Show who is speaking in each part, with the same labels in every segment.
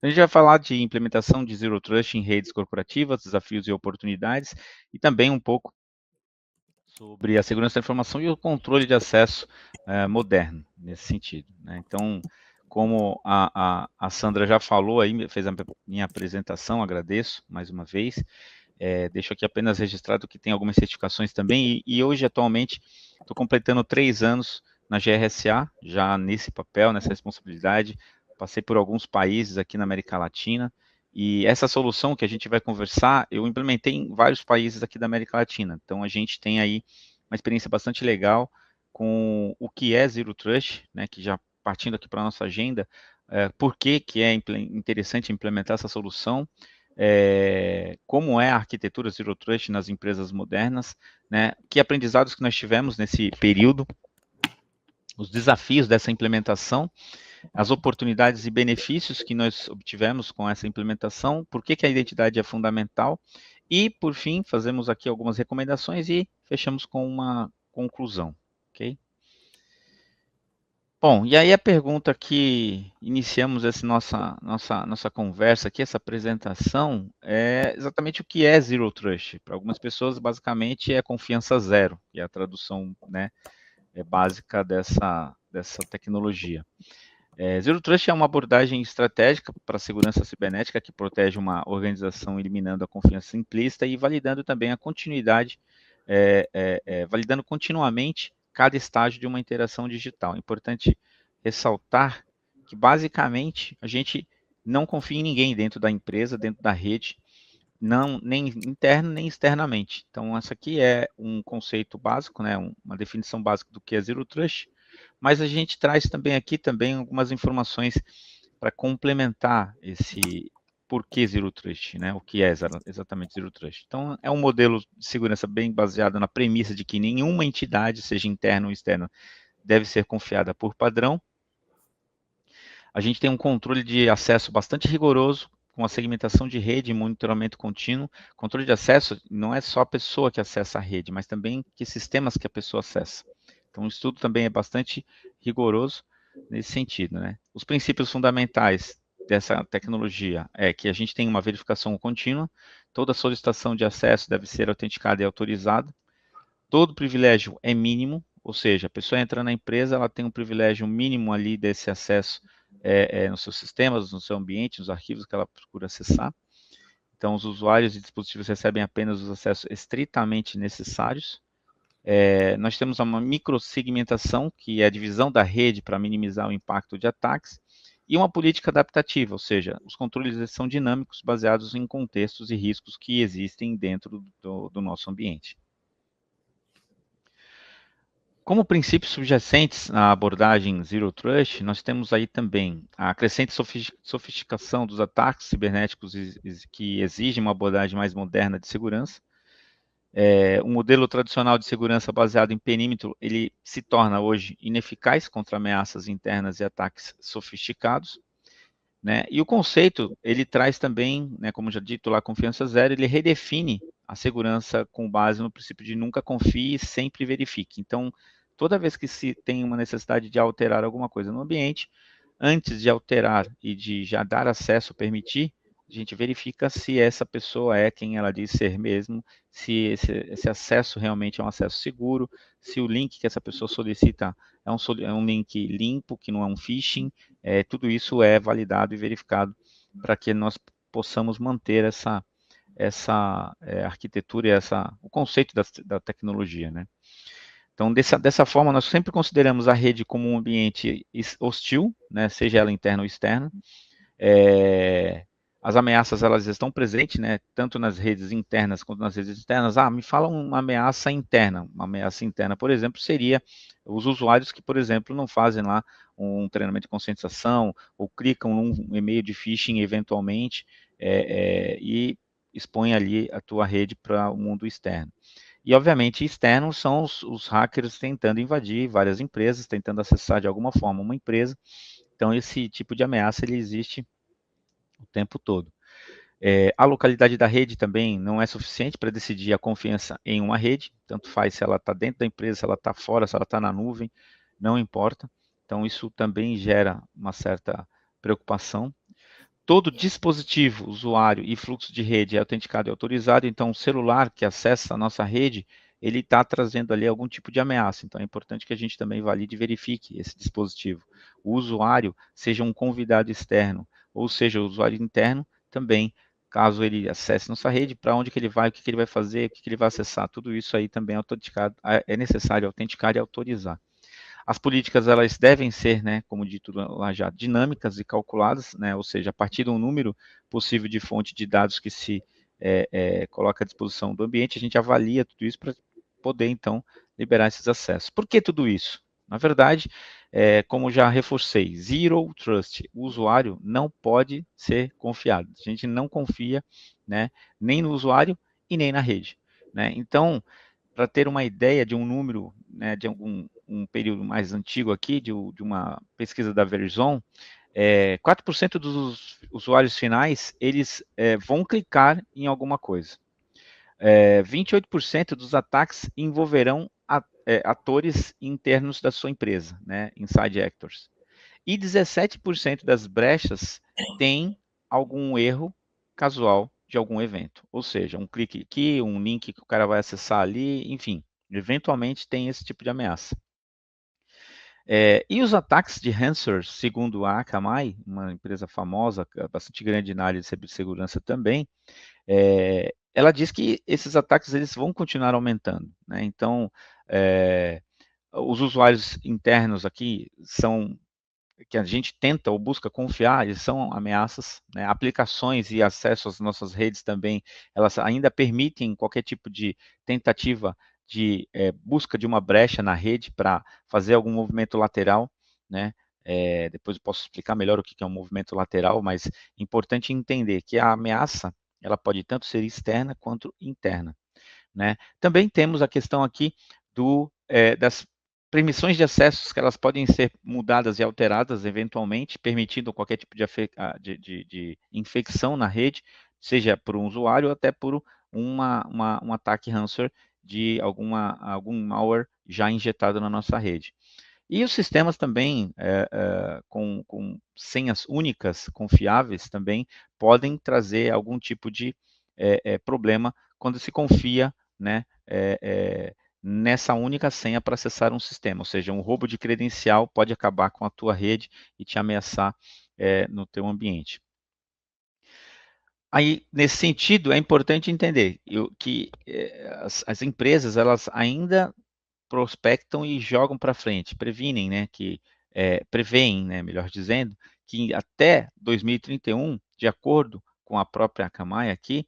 Speaker 1: A gente vai falar de implementação de Zero Trust em redes corporativas, desafios e oportunidades, e também um pouco sobre a segurança da informação e o controle de acesso moderno, nesse sentido, né? Então, como a Sandra já falou aí, fez a minha apresentação, agradeço mais uma vez. Deixo aqui apenas registrado que tem algumas certificações também, e hoje, atualmente, estou completando 3 anos na GRSA, já nesse papel, nessa responsabilidade. Passei por alguns países aqui na América Latina, e essa solução que a gente vai conversar, eu implementei em vários países aqui da América Latina. Então, a gente tem aí uma experiência bastante legal com o que é Zero Trust, né, que já partindo aqui para a nossa agenda, por que é interessante implementar essa solução, como é a arquitetura Zero Trust nas empresas modernas, né, que aprendizados que nós tivemos nesse período, os desafios dessa implementação, as oportunidades e benefícios que nós obtivemos com essa implementação, por que a identidade é fundamental, e, por fim, fazemos aqui algumas recomendações e fechamos com uma conclusão, ok? Bom, e aí a pergunta que iniciamos essa nossa conversa aqui, essa apresentação, é exatamente o que é Zero Trust. Para algumas pessoas, basicamente, é confiança zero, que é a tradução, né, básica dessa tecnologia. Zero Trust é uma abordagem estratégica para a segurança cibernética que protege uma organização eliminando a confiança implícita e validando também a continuidade, validando continuamente cada estágio de uma interação digital. É importante ressaltar que, basicamente, a gente não confia em ninguém dentro da empresa, dentro da rede, não, nem interno nem externamente. Então, essa aqui é um conceito básico, né, uma definição básica do que é Zero Trust, mas a gente traz também aqui também algumas informações para complementar esse porquê Zero Trust, né, o que é exatamente Zero Trust. Então, é um modelo de segurança bem baseado na premissa de que nenhuma entidade, seja interna ou externa, deve ser confiada por padrão. A gente tem um controle de acesso bastante rigoroso, com a segmentação de rede e monitoramento contínuo. Controle de acesso não é só a pessoa que acessa a rede, mas também que sistemas que a pessoa acessa. Então, o estudo também é bastante rigoroso nesse sentido, né? Os princípios fundamentais dessa tecnologia é que a gente tem uma verificação contínua, toda solicitação de acesso deve ser autenticada e autorizada, todo privilégio é mínimo, ou seja, a pessoa entra na empresa, ela tem um privilégio mínimo ali desse acesso nos seus sistemas, no seu ambiente, nos arquivos que ela procura acessar. Então, os usuários e dispositivos recebem apenas os acessos estritamente necessários. Nós temos uma microsegmentação, que é a divisão da rede para minimizar o impacto de ataques, e uma política adaptativa, ou seja, os controles são dinâmicos, baseados em contextos e riscos que existem dentro do nosso ambiente. Como princípios subjacentes à abordagem Zero Trust, nós temos aí também a crescente sofisticação dos ataques cibernéticos que exigem uma abordagem mais moderna de segurança. O modelo tradicional de segurança baseado em perímetro, ele se torna hoje ineficaz contra ameaças internas e ataques sofisticados, né? E o conceito, ele traz também, né, como já dito lá, confiança zero, ele redefine a segurança com base no princípio de nunca confie e sempre verifique. Então, toda vez que se tem uma necessidade de alterar alguma coisa no ambiente, antes de alterar e de já dar acesso, permitir, a gente verifica se essa pessoa é quem ela diz ser mesmo, se esse acesso realmente é um acesso seguro, se o link que essa pessoa solicita é um link limpo, que não é um phishing, tudo isso é validado e verificado para que nós possamos manter essa arquitetura e o conceito da tecnologia, né? Então, dessa forma, nós sempre consideramos a rede como um ambiente hostil, né, seja ela interna ou externa. As ameaças, elas estão presentes, né, tanto nas redes internas quanto nas redes externas. Me fala uma ameaça interna. Uma ameaça interna, por exemplo, seria os usuários que, por exemplo, não fazem lá um treinamento de conscientização ou clicam num e-mail de phishing eventualmente e expõem ali a tua rede para o mundo externo. E, obviamente, externos são os hackers tentando invadir várias empresas, tentando acessar de alguma forma uma empresa. Então, esse tipo de ameaça, ele existe o tempo todo. A localidade da rede também não é suficiente para decidir a confiança em uma rede, tanto faz se ela está dentro da empresa, se ela está fora, se ela está na nuvem, não importa. Então, isso também gera uma certa preocupação. todo dispositivo, usuário e fluxo de rede é autenticado e autorizado, então o celular que acessa a nossa rede, ele está trazendo ali algum tipo de ameaça, então é importante que a gente também valide e verifique esse dispositivo. O usuário, seja um convidado externo, ou seja, o usuário interno, também, caso ele acesse nossa rede, para onde que ele vai, o que ele vai fazer, o que ele vai acessar, tudo isso aí também é autenticado, é necessário autenticar e autorizar. As políticas elas devem ser, né, como dito lá já, dinâmicas e calculadas, né, ou seja, a partir de um número possível de fonte de dados que se coloca à disposição do ambiente, a gente avalia tudo isso para poder, então, liberar esses acessos. Por que tudo isso? Na verdade, como já reforcei, Zero Trust, o usuário não pode ser confiado. A gente não confia, né, nem no usuário e nem na rede. Né? Então, para ter uma ideia de um número, né, de um período mais antigo aqui, de uma pesquisa da Verizon, 4% dos usuários finais, eles vão clicar em alguma coisa. 28% dos ataques envolverão atores internos da sua empresa, né, inside actors. E 17% das brechas tem algum erro casual de algum evento. Ou seja, um clique aqui, um link que o cara vai acessar ali, enfim, eventualmente tem esse tipo de ameaça. E os ataques de ransomware, segundo a Akamai, uma empresa famosa, bastante grande na área de cibersegurança também, ela diz que esses ataques eles vão continuar aumentando. Né? Então, os usuários internos aqui são que a gente tenta ou busca confiar, eles são ameaças, né? Aplicações e acesso às nossas redes também, elas ainda permitem qualquer tipo de tentativa de busca de uma brecha na rede para fazer algum movimento lateral, né? Depois eu posso explicar melhor o que é um movimento lateral, mas é importante entender que a ameaça, ela pode tanto ser externa quanto interna. Né? Também temos a questão aqui das permissões de acessos, que elas podem ser mudadas e alteradas eventualmente, permitindo qualquer tipo de infecção na rede, seja por um usuário ou até por um ataque ransomware de algum malware já injetado na nossa rede. E os sistemas também, com senhas únicas, confiáveis, também podem trazer algum tipo de problema quando se confia, né, nessa única senha para acessar um sistema. Ou seja, um roubo de credencial pode acabar com a tua rede e te ameaçar no teu ambiente. Aí, nesse sentido, é importante entender que as empresas, elas ainda prospectam e jogam para frente, previnem, né, preveem, né, melhor dizendo, que até 2031, de acordo com a própria Akamai aqui,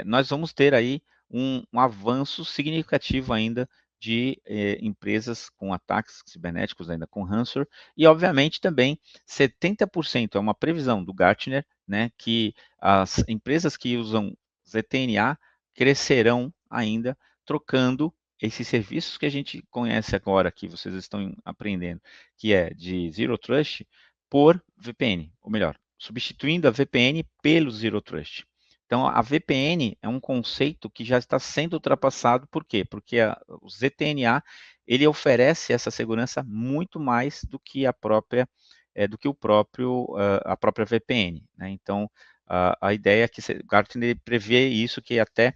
Speaker 1: nós vamos ter aí um avanço significativo ainda de empresas com ataques cibernéticos, ainda com ransomware, e obviamente também 70% é uma previsão do Gartner, né, que as empresas que usam ZTNA crescerão ainda, trocando esses serviços que a gente conhece agora, que vocês estão aprendendo, que é de Zero Trust, por VPN, ou melhor, substituindo a VPN pelo Zero Trust. Então, a VPN é um conceito que já está sendo ultrapassado, por quê? Porque o ZTNA, ele oferece essa segurança muito mais do que a própria, a própria VPN. Né? Então, a ideia é que o Gartner prevê isso, que até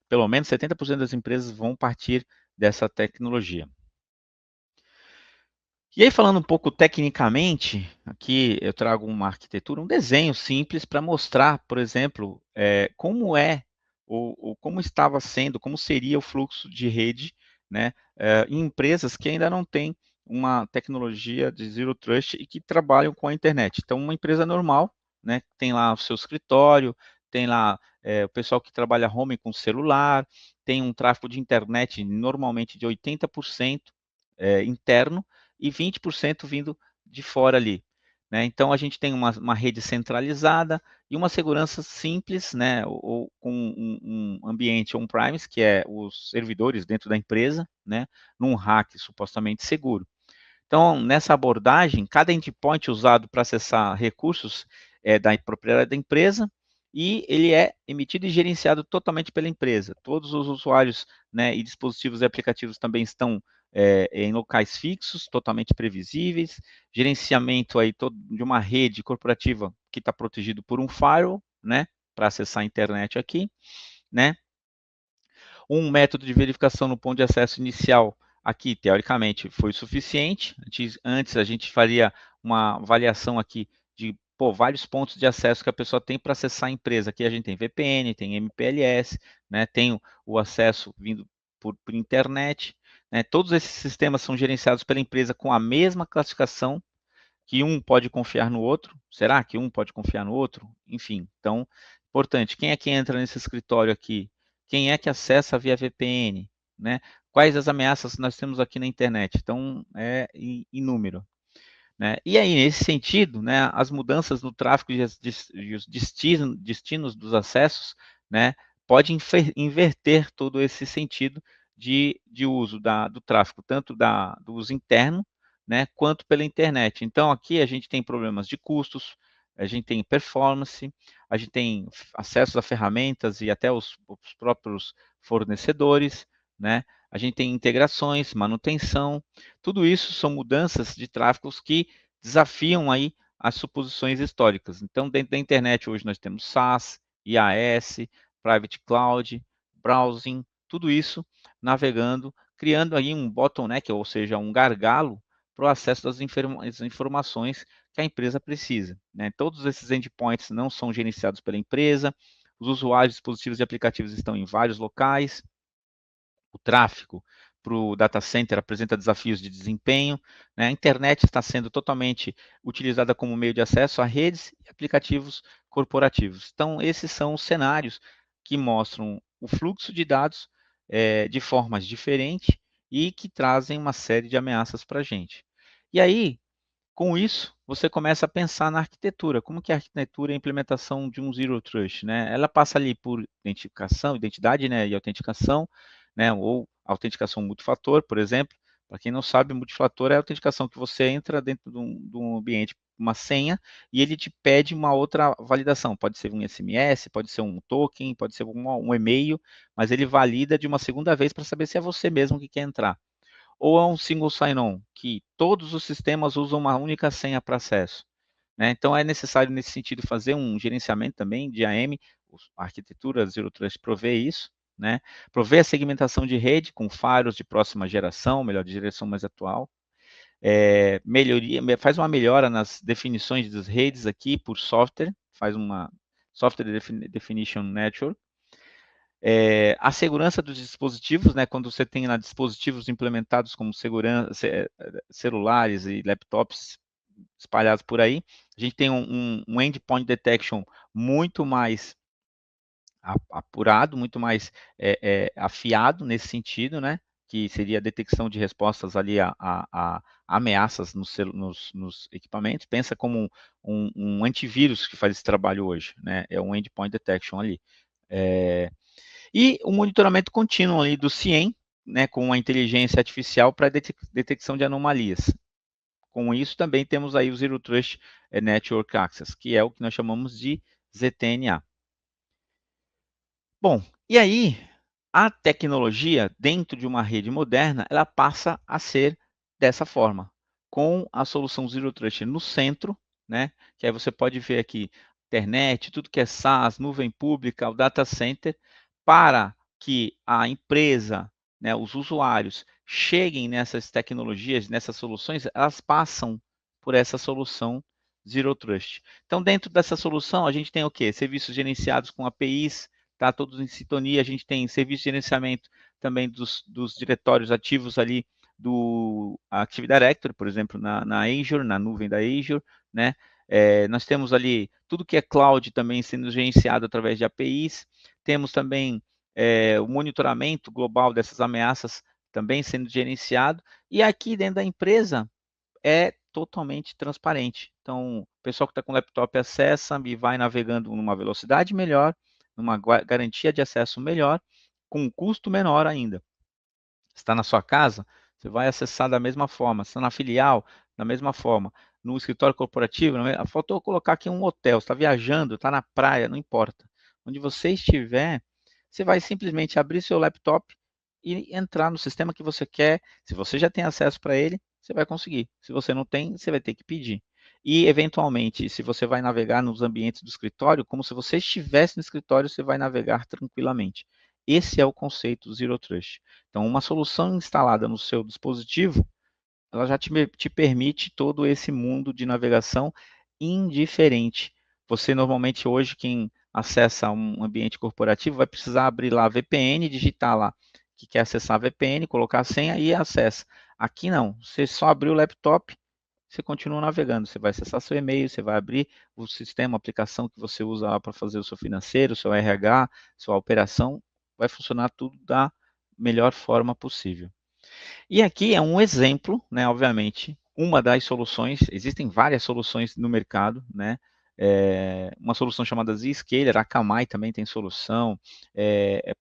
Speaker 1: pelo menos 70% das empresas vão partir dessa tecnologia. E aí, falando um pouco tecnicamente, aqui eu trago uma arquitetura, um desenho simples para mostrar, por exemplo, como ou como estava sendo, como seria o fluxo de rede, né, em empresas que ainda não têm uma tecnologia de Zero Trust e que trabalham com a internet. Então, uma empresa normal, né, tem lá o seu escritório, tem lá o pessoal que trabalha home com celular, tem um tráfego de internet normalmente de 80% interno, e 20% vindo de fora ali. Né? Então, a gente tem uma rede centralizada e uma segurança simples, né? ou com um ambiente on-premise, que é os servidores dentro da empresa, né? Num rack supostamente seguro. Então, nessa abordagem, cada endpoint usado para acessar recursos é da propriedade da empresa e ele é emitido e gerenciado totalmente pela empresa. Todos os usuários, né, e dispositivos e aplicativos também estão em locais fixos, totalmente previsíveis, gerenciamento aí de uma rede corporativa que está protegido por um firewall, né, para acessar a internet aqui, né? Um método de verificação no ponto de acesso inicial aqui, teoricamente, foi suficiente. Antes a gente faria uma avaliação aqui de vários pontos de acesso que a pessoa tem para acessar a empresa. Aqui a gente tem VPN, tem MPLS, né, tem o acesso vindo por internet. Né, todos esses sistemas são gerenciados pela empresa com a mesma classificação, que um pode confiar no outro. Será que um pode confiar no outro? Enfim, então, importante, quem é que entra nesse escritório aqui? Quem é que acessa via VPN? Né? Quais as ameaças nós temos aqui na internet? Então, é inúmero. Né? E aí, nesse sentido, né, as mudanças no tráfego e os destinos dos acessos, né, pode inverter todo esse sentido de uso do tráfego, tanto do uso interno, né, quanto pela internet. Então, aqui a gente tem problemas de custos, a gente tem performance, a gente tem acesso a ferramentas e até os próprios fornecedores, né? A gente tem integrações, manutenção, tudo isso são mudanças de tráfegos que desafiam aí as suposições históricas. Então, dentro da internet hoje nós temos SaaS, IaaS, Private Cloud, Browsing, tudo isso navegando, criando aí um bottleneck, ou seja, um gargalo para o acesso das informações que a empresa precisa. Né? Todos esses endpoints não são gerenciados pela empresa, os usuários de dispositivos e aplicativos estão em vários locais, o tráfego para o data center apresenta desafios de desempenho, né? A internet está sendo totalmente utilizada como meio de acesso a redes e aplicativos corporativos. Então, esses são os cenários que mostram o fluxo de dados de formas diferentes e que trazem uma série de ameaças para a gente. E aí, com isso, você começa a pensar na arquitetura. Como que é a arquitetura e a implementação de um Zero Trust, né? Ela passa ali por identidade, né, e autenticação, né, ou autenticação multifator, por exemplo. Para quem não sabe, multifator é a autenticação que você entra dentro de um ambiente com uma senha e ele te pede uma outra validação. Pode ser um SMS, pode ser um token, pode ser um e-mail, mas ele valida de uma segunda vez para saber se é você mesmo que quer entrar. Ou é um single sign-on, que todos os sistemas usam uma única senha para acesso. Né? Então, é necessário, nesse sentido, fazer um gerenciamento também de AM, a arquitetura Zero Trust provê isso, né? Provê a segmentação de rede com firewalls de próxima geração, melhor, de geração mais atual, faz uma melhora nas definições das redes aqui por software, faz uma Software Definition Network, a segurança dos dispositivos, né, quando você tem lá dispositivos implementados como celulares e laptops espalhados por aí, a gente tem um endpoint detection muito mais apurado, muito mais afiado nesse sentido, né, que seria a detecção de respostas ali a ameaças nos equipamentos. Pensa como um antivírus que faz esse trabalho hoje, né, é um endpoint detection ali. E o monitoramento contínuo ali do CIEM, né, com a inteligência artificial para detecção de anomalias. Com isso, também temos aí o Zero Trust Network Access, que é o que nós chamamos de ZTNA. Bom, e aí, a tecnologia dentro de uma rede moderna, ela passa a ser dessa forma, com a solução Zero Trust no centro, né, que aí você pode ver aqui, internet, tudo que é SaaS, nuvem pública, o data center, para que a empresa, né, os usuários, cheguem nessas tecnologias, nessas soluções, elas passam por essa solução Zero Trust. Então, dentro dessa solução, a gente tem o quê? Serviços gerenciados com APIs, tá todos em sintonia, a gente tem serviço de gerenciamento também dos diretórios ativos ali do Active Directory, por exemplo, na Azure, na nuvem da Azure, né? Nós temos ali tudo que é cloud também sendo gerenciado através de APIs, temos também o monitoramento global dessas ameaças também sendo gerenciado, e aqui dentro da empresa é totalmente transparente. Então, o pessoal que está com o laptop acessa e vai navegando numa velocidade melhor, numa garantia de acesso melhor, com um custo menor ainda. Está na sua casa, você vai acessar da mesma forma. Está na filial, da mesma forma. No escritório corporativo, faltou colocar aqui um hotel. Está viajando, está na praia, não importa. Onde você estiver, você vai simplesmente abrir seu laptop e entrar no sistema que você quer. Se você já tem acesso para ele, você vai conseguir. Se você não tem, você vai ter que pedir. e, eventualmente, se você vai navegar nos ambientes do escritório, como se você estivesse no escritório, você vai navegar tranquilamente. Esse é o conceito Zero Trust. Então, uma solução instalada no seu dispositivo, ela já te permite todo esse mundo de navegação indiferente. Você, normalmente, hoje, quem acessa um ambiente corporativo, vai precisar abrir lá a VPN, digitar lá que quer acessar a VPN, colocar a senha e acessa. Aqui não, você só abriu o laptop, você continua navegando, você vai acessar seu e-mail, você vai abrir o sistema, a aplicação que você usa lá para fazer o seu financeiro, o seu RH, sua operação, vai funcionar tudo da melhor forma possível. E aqui é um exemplo, né, obviamente, uma das soluções, existem várias soluções no mercado, né, uma solução chamada Zscaler, a Akamai também tem solução,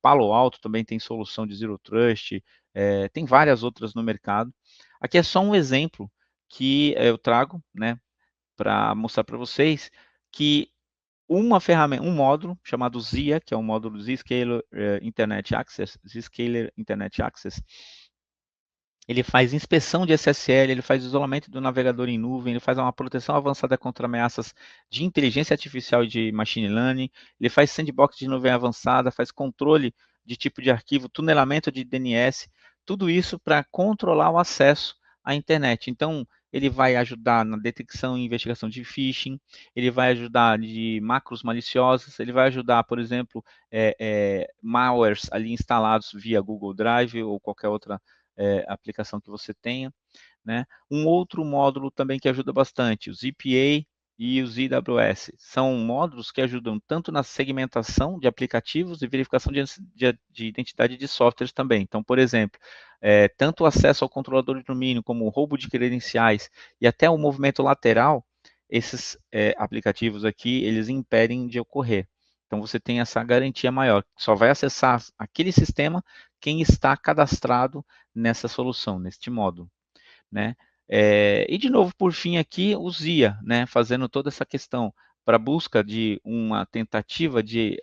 Speaker 1: Palo Alto também tem solução de Zero Trust, tem várias outras no mercado. Aqui é só um exemplo que eu trago, né, para mostrar para vocês que uma ferramenta, um módulo chamado ZIA, que é o módulo Zscaler Internet Access, Zscaler Internet Access, ele faz inspeção de SSL, ele faz isolamento do navegador em nuvem, ele faz uma proteção avançada contra ameaças de inteligência artificial e de machine learning, ele faz sandbox de nuvem avançada, faz controle de tipo de arquivo, tunelamento de DNS, tudo isso para controlar o acesso à internet. Então, ele vai ajudar na detecção e investigação de phishing, ele vai ajudar de macros maliciosos, ele vai ajudar, por exemplo, malwares ali instalados via Google Drive ou qualquer outra aplicação que você tenha, né? Um outro módulo também que ajuda bastante, o ZPA e o ZWS. São módulos que ajudam tanto na segmentação de aplicativos e verificação de identidade de softwares também. Então, por exemplo, tanto o acesso ao controlador de domínio, como o roubo de credenciais e até o movimento lateral, esses aplicativos aqui, eles impedem de ocorrer. Então, você tem essa garantia maior. Só vai acessar aquele sistema quem está cadastrado nessa solução, neste módulo, né? E de novo, por fim aqui, o ZIA, né? Fazendo toda essa questão para busca de uma tentativa de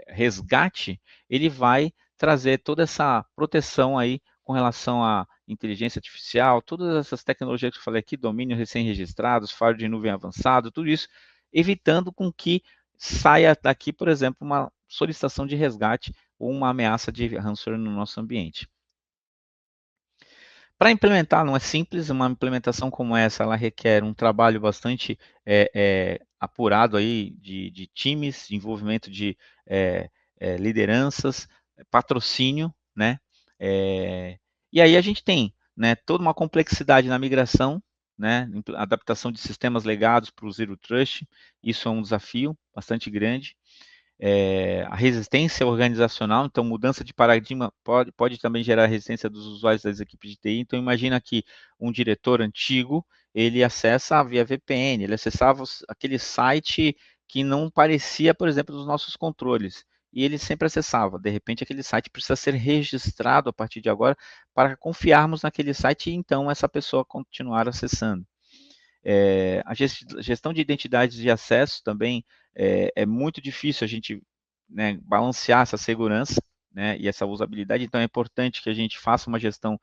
Speaker 1: resgate, ele vai trazer toda essa proteção aí com relação à inteligência artificial, todas essas tecnologias que eu falei aqui, domínio recém-registrados, firewall de nuvem avançado, tudo isso, evitando com que saia daqui, por exemplo, uma solicitação de resgate ou uma ameaça de ransomware no nosso ambiente. Para implementar, não é simples, uma implementação como essa, ela requer um trabalho bastante apurado aí de times, de envolvimento de lideranças, patrocínio, né? E aí a gente tem, né, toda uma complexidade na migração, né, adaptação de sistemas legados para o Zero Trust, isso é um desafio bastante grande. A resistência organizacional, então mudança de paradigma pode também gerar resistência dos usuários das equipes de TI. Então imagina que um diretor antigo, ele acessa via VPN, ele acessava aquele site que não parecia, por exemplo, dos nossos controles. E ele sempre acessava. De repente, aquele site precisa ser registrado a partir de agora para confiarmos naquele site e então essa pessoa continuar acessando. A gestão de identidades de acesso também é muito difícil a gente, né, balancear essa segurança, né, e essa usabilidade, então é importante que a gente faça uma gestão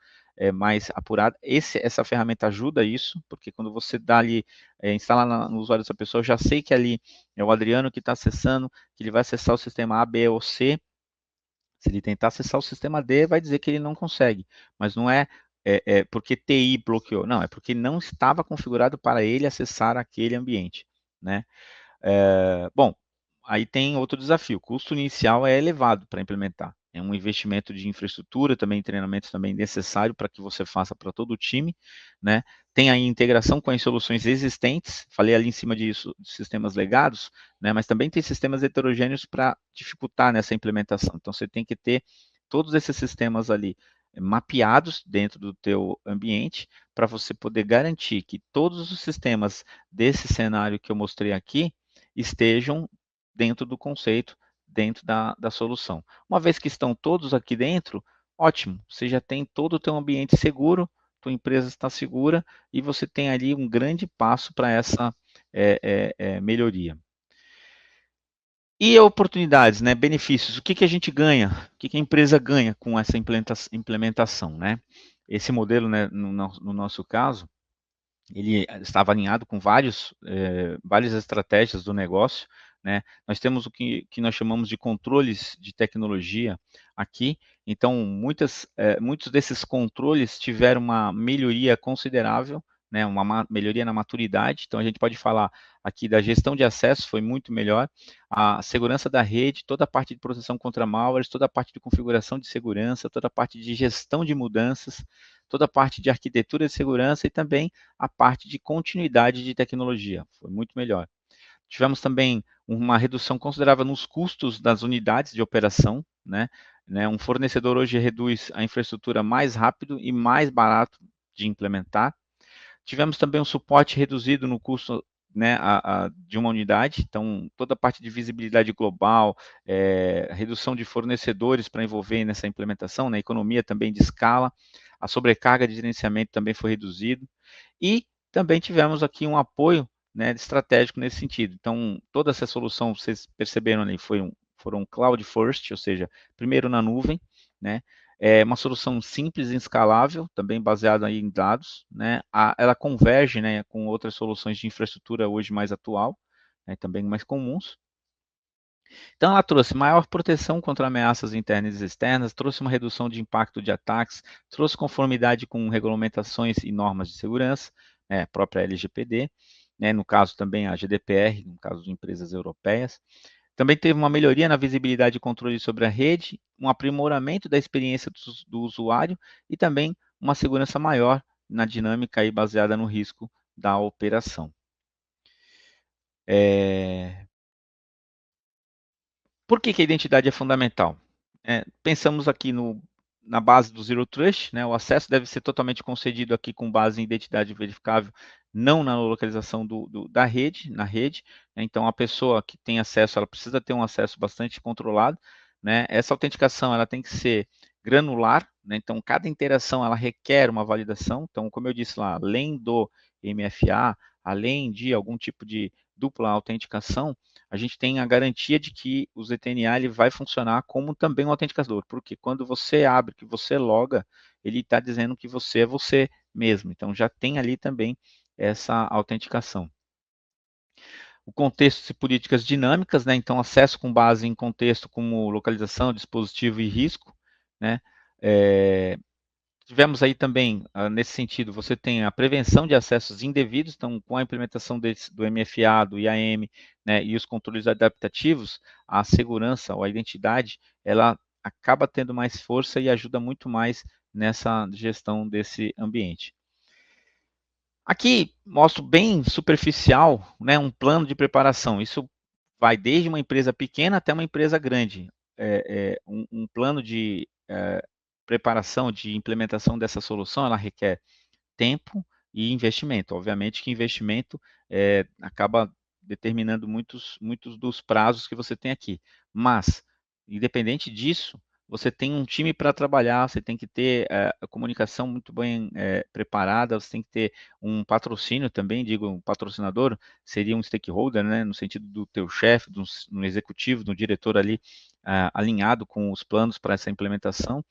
Speaker 1: mais apurada. Essa ferramenta ajuda isso, porque quando você dá ali, instala no usuário dessa pessoa, eu já sei que ali é o Adriano que está acessando, que ele vai acessar o sistema A, B ou C. Se ele tentar acessar o sistema D, vai dizer que ele não consegue, mas não é porque TI bloqueou, não, é porque não estava configurado para ele acessar aquele ambiente, né? Bom, aí tem outro desafio, o custo inicial é elevado para implementar, é um investimento de infraestrutura, também treinamento também necessário para que você faça para todo o time, né? Tem a integração com as soluções existentes, falei ali em cima disso, de sistemas legados, né? Mas também tem sistemas heterogêneos para dificultar nessa implementação, então você tem que ter todos esses sistemas ali mapeados dentro do teu ambiente para você poder garantir que todos os sistemas desse cenário que eu mostrei aqui estejam dentro do conceito, dentro da solução. Uma vez que estão todos aqui dentro, ótimo, você já tem todo o teu ambiente seguro, tua empresa está segura e você tem ali um grande passo para essa melhoria. E oportunidades, né, benefícios, o que a gente ganha, o que a empresa ganha com essa implementação, né? Esse modelo, né, no nosso caso, ele estava alinhado com várias estratégias do negócio, né? Nós temos o que nós chamamos de controles de tecnologia aqui, então muitos desses controles tiveram uma melhoria considerável, né? Uma melhoria na maturidade, então a gente pode falar aqui da gestão de acesso, foi muito melhor, a segurança da rede, toda a parte de proteção contra malwares, toda a parte de configuração de segurança, toda a parte de gestão de mudanças, toda a parte de arquitetura de segurança e também a parte de continuidade de tecnologia, foi muito melhor. Tivemos também uma redução considerável nos custos das unidades de operação, né? Um fornecedor hoje reduz a infraestrutura mais rápido e mais barato de implementar. Tivemos também um suporte reduzido no custo, né, de uma unidade, então toda a parte de visibilidade global, redução de fornecedores para envolver nessa implementação, na economia também de escala, a sobrecarga de gerenciamento também foi reduzido, e também tivemos aqui um apoio, né, estratégico nesse sentido. Então, toda essa solução, vocês perceberam ali, foram cloud first, ou seja, primeiro na nuvem, né? É uma solução simples e escalável, também baseada em dados, né? Ela converge, né, com outras soluções de infraestrutura hoje mais atual, né, também mais comuns. Então, ela trouxe maior proteção contra ameaças internas e externas, trouxe uma redução de impacto de ataques, trouxe conformidade com regulamentações e normas de segurança, né, própria LGPD, né, no caso também a GDPR, no caso de empresas europeias. Também teve uma melhoria na visibilidade e controle sobre a rede, um aprimoramento da experiência do usuário e também uma segurança maior na dinâmica aí baseada no risco da operação. Por que a identidade é fundamental? Pensamos aqui na base do Zero Trust, né? O acesso deve ser totalmente concedido aqui com base em identidade verificável, não na localização da rede, na rede, né? Então, a pessoa que tem acesso, ela precisa ter um acesso bastante controlado, né? Essa autenticação, ela tem que ser granular, né? Então, cada interação, ela requer uma validação. Então, como eu disse lá, além do MFA, além de algum tipo de dupla autenticação, a gente tem a garantia de que o ZTNA ele vai funcionar como também um autenticador, porque quando você abre, que você loga, ele está dizendo que você é você mesmo. Então já tem ali também essa autenticação. O contexto de políticas dinâmicas, né? Então acesso com base em contexto como localização, dispositivo e risco, né? Tivemos aí também, nesse sentido, você tem a prevenção de acessos indevidos, então, com a implementação do MFA, do IAM, né, e os controles adaptativos, a segurança ou a identidade, ela acaba tendo mais força e ajuda muito mais nessa gestão desse ambiente. Aqui mostro bem superficial, né, um plano de preparação. Isso vai desde uma empresa pequena até uma empresa grande. Um plano de preparação, de implementação dessa solução, ela requer tempo e investimento. Obviamente que investimento acaba determinando muitos dos prazos que você tem aqui. Mas, independente disso, você tem um time para trabalhar, você tem que ter a comunicação muito bem preparada, você tem que ter um patrocínio também, digo, um patrocinador seria um stakeholder, né, no sentido do teu chefe, do executivo, do diretor ali, alinhado com os planos para essa implementação.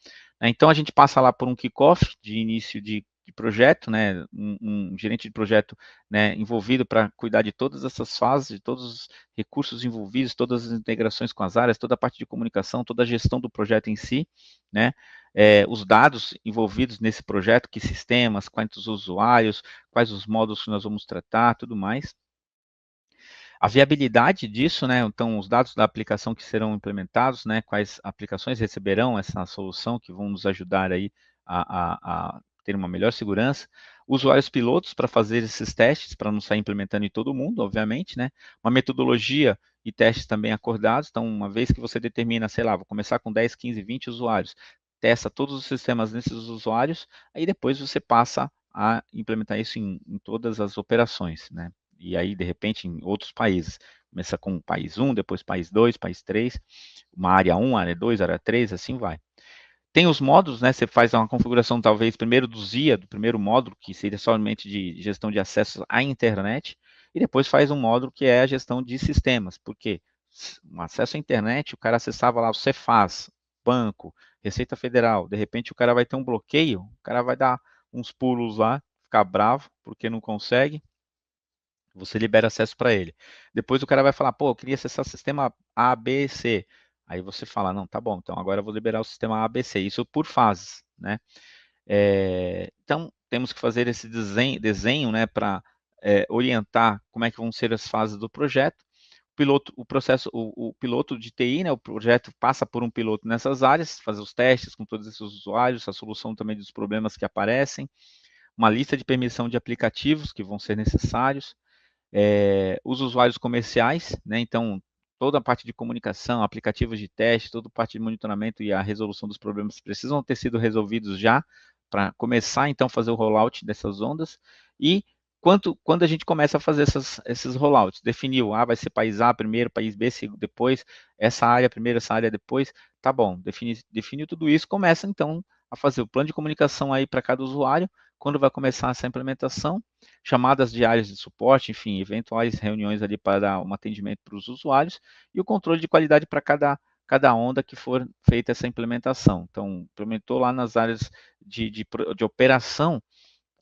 Speaker 1: Então, a gente passa lá por um kickoff de início de projeto, né, um gerente de projeto, né, envolvido para cuidar de todas essas fases, de todos os recursos envolvidos, todas as integrações com as áreas, toda a parte de comunicação, toda a gestão do projeto em si, né, os dados envolvidos nesse projeto, que sistemas, quantos usuários, quais os módulos que nós vamos tratar, tudo mais. A viabilidade disso, né, então os dados da aplicação que serão implementados, né, quais aplicações receberão essa solução que vão nos ajudar aí a ter uma melhor segurança, usuários pilotos para fazer esses testes, para não sair implementando em todo mundo, obviamente, né, uma metodologia e testes também acordados, então uma vez que você determina, sei lá, vou começar com 10, 15, 20 usuários, testa todos os sistemas nesses usuários, aí depois você passa a implementar isso em todas as operações, né, e aí, de repente, em outros países. Começa com país 1, depois país 2, país 3, uma área 1, área 2, área 3, assim vai. Tem os módulos, né? Você faz uma configuração, talvez, primeiro do ZIA, do primeiro módulo, que seria somente de gestão de acesso à internet, e depois faz um módulo que é a gestão de sistemas, porque um acesso à internet, o cara acessava lá o Cefaz, banco, Receita Federal, de repente o cara vai ter um bloqueio, o cara vai dar uns pulos lá, ficar bravo porque não consegue, você libera acesso para ele. Depois o cara vai falar, pô, eu queria acessar o sistema A, B, C. Aí você fala, não, tá bom, então agora eu vou liberar o sistema A, B, C. Isso por fases, né? Então, temos que fazer esse desenho né, para orientar como é que vão ser as fases do projeto. O piloto de TI, né, o projeto passa por um piloto nessas áreas, fazer os testes com todos esses usuários, a solução também dos problemas que aparecem, uma lista de permissão de aplicativos que vão ser necessários, os usuários comerciais, né, então toda a parte de comunicação, aplicativos de teste, toda a parte de monitoramento e a resolução dos problemas precisam ter sido resolvidos já, para começar então a fazer o rollout dessas ondas, e quando a gente começa a fazer esses rollouts, definiu, vai ser país A primeiro, país B depois, essa área primeiro, essa área depois, tá bom, definiu tudo isso, começa então a fazer o plano de comunicação aí para cada usuário, quando vai começar essa implementação, chamadas diárias de suporte, enfim, eventuais reuniões ali para dar um atendimento para os usuários, e o controle de qualidade para cada onda que for feita essa implementação. Então, implementou lá nas áreas de operação,